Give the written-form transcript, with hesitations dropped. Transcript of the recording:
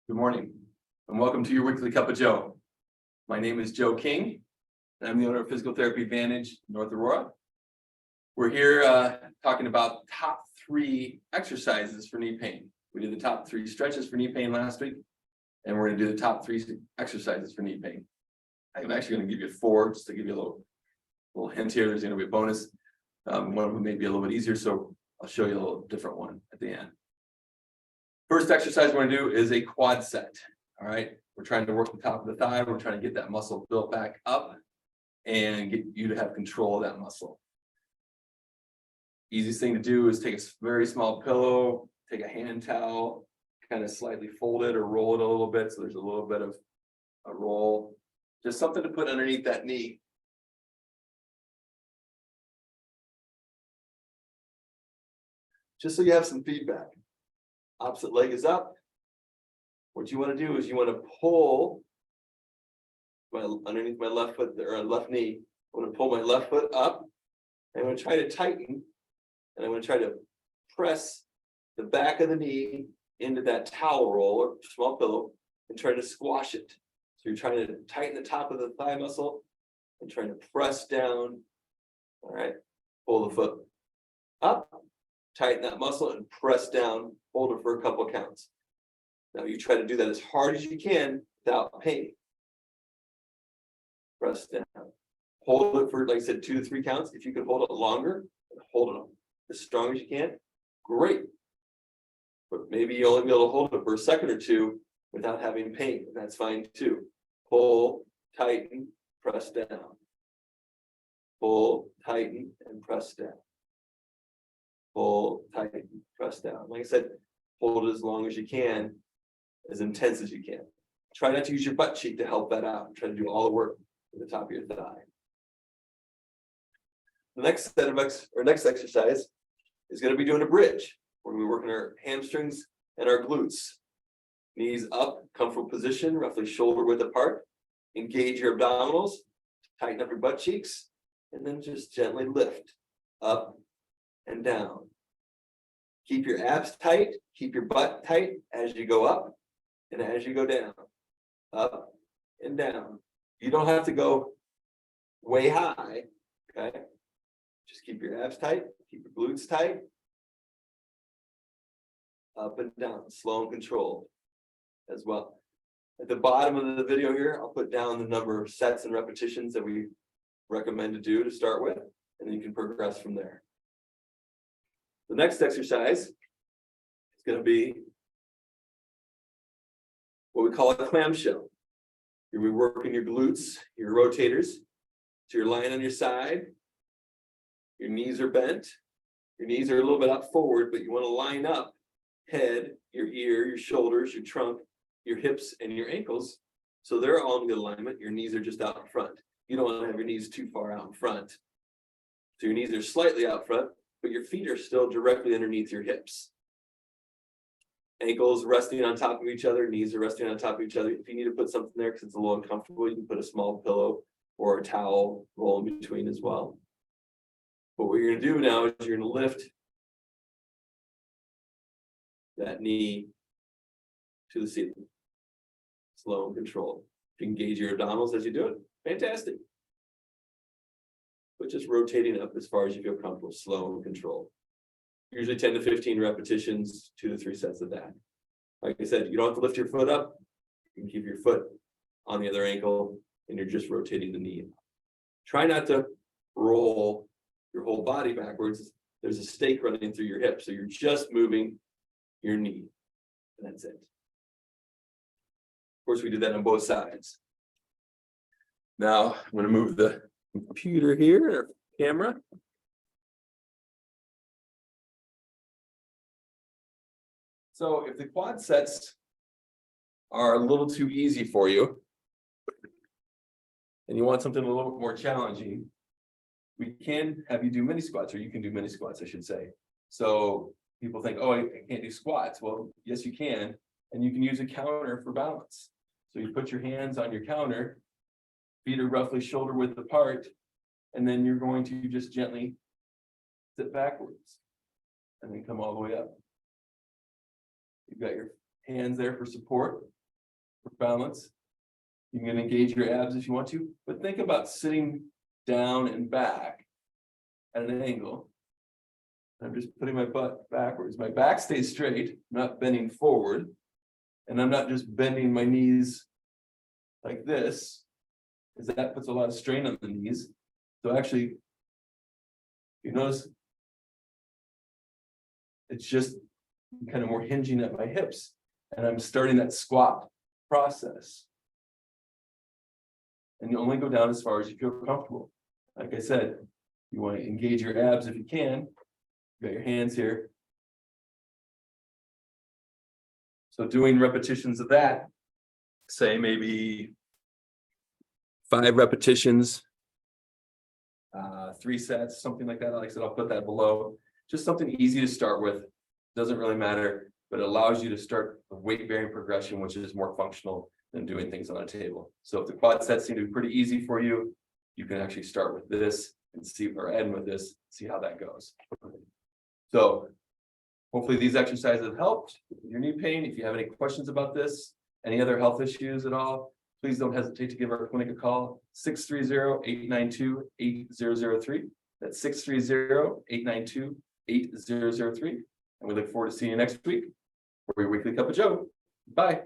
Good morning, and welcome to your weekly cup of Joe. My name is Joe King, and I'm the owner of Physical Therapy Advantage North Aurora. We're here talking about top 3 exercises for knee pain. We did the top 3 stretches for knee pain last week, and we're going to do the top 3 exercises for knee pain. I'm actually going to give you 4 just to give you a little hint here. There's going to be a bonus. One of them may be a little bit easier, so I'll show you a little different one at the end. First exercise we're going to do is a quad set. All right, we're trying to work the top of the thigh. We're trying to get that muscle built back up and get you to have control of that muscle. Easiest thing to do is take a very small pillow, take a hand towel, kind of slightly fold it or roll it a little bit so there's a little bit of a roll. Just something to put underneath that knee. Just so you have some feedback. Opposite leg is up. What you want to do is you want to pull underneath my left foot or left knee. I want to pull my left foot up. And I'm going to try to tighten. And I'm going to try to press the back of the knee into that towel roll or small pillow and try to squash it. So you're trying to tighten the top of the thigh muscle and trying to press down. All right. Pull the foot up. Tighten that muscle and press down, hold it for a couple of counts. Now you try to do that as hard as you can without pain. Press down. Hold it for, like I said, 2 to 3 counts. If you can hold it longer, hold it as strong as you can, great. But maybe you'll only be able to hold it for a second or 2 without having pain, and that's fine too. Pull, tighten, press down. Pull, tighten, and press down. Pull, tighten, press down. Like I said, hold it as long as you can, as intense as you can. Try not to use your butt cheek to help that out. Try to do all the work at the top of your thigh. The next set of next exercise is going to be doing a bridge. We're going to be working our hamstrings and our glutes. Knees up, comfortable position, roughly shoulder width apart. Engage your abdominals, tighten up your butt cheeks, and then just gently lift up and down. Keep your abs tight, keep your butt tight as you go up and as you go down. Up and down. You don't have to go way high, okay? Just keep your abs tight, keep your glutes tight. Up and down, slow and controlled as well. At the bottom of the video here, I'll put down the number of sets and repetitions that we recommend to do to start with, and then you can progress from there. The next exercise is going to be what we call a clamshell. You'll be working your glutes, your rotators. So you're lying on your side. Your knees are bent. Your knees are a little bit up forward, but you want to line up head, your ear, your shoulders, your trunk, your hips, and your ankles. So they're all in good alignment. Your knees are just out in front. You don't want to have your knees too far out in front. So your knees are slightly out front, but your feet are still directly underneath your hips. Ankles resting on top of each other, knees are resting on top of each other. If you need to put something there because it's a little uncomfortable, you can put a small pillow or a towel roll in between as well. But what you're going to do now is you're going to lift that knee to the ceiling. Slow and controlled. You can engage your abdominals as you do it. Fantastic. But just rotating up as far as you feel comfortable, slow and controlled. Usually 10 to 15 repetitions, 2 to 3 sets of that. Like I said, you don't have to lift your foot up. You can keep your foot on the other ankle and you're just rotating the knee. Try not to roll your whole body backwards. There's a stake running through your hip, so you're just moving your knee. And that's it. Of course, we do that on both sides. Now, I'm going to move the computer here, or camera. So if the quad sets are a little too easy for you, and you want something a little bit more challenging, we can have you do mini squats, or you can do mini squats, I should say. So people think, oh, I can't do squats. Well, yes, you can. And you can use a counter for balance. So you put your hands on your counter, feet are roughly shoulder width apart, and then you're going to just gently sit backwards and then come all the way up. You've got your hands there for support. for balance. You can engage your abs if you want to, but think about sitting down and back at an angle. I'm just putting my butt backwards. My back stays straight, not bending forward. And I'm not just bending my knees like this, because that puts a lot of strain on the knees. So actually, you notice it's just kind of more hinging at my hips, and I'm starting that squat process. And you only go down as far as you feel comfortable. Like I said, you want to engage your abs if you can. You got your hands here. So doing repetitions of that, say maybe 5 repetitions, 3 sets, something like that. Like I said, I'll put that below. Just something easy to start with. Doesn't really matter, but it allows you to start the weight bearing progression, which is more functional than doing things on a table. So if the quad sets seem to be pretty easy for you, you can actually start with this and see, or end with this, see how that goes. So hopefully these exercises have helped with your knee pain. If you have any questions about this, any other health issues at all, please don't hesitate to give our clinic a call, 630-892-8003. That's 630-892-8003. And we look forward to seeing you next week for your weekly cup of Joe. Bye.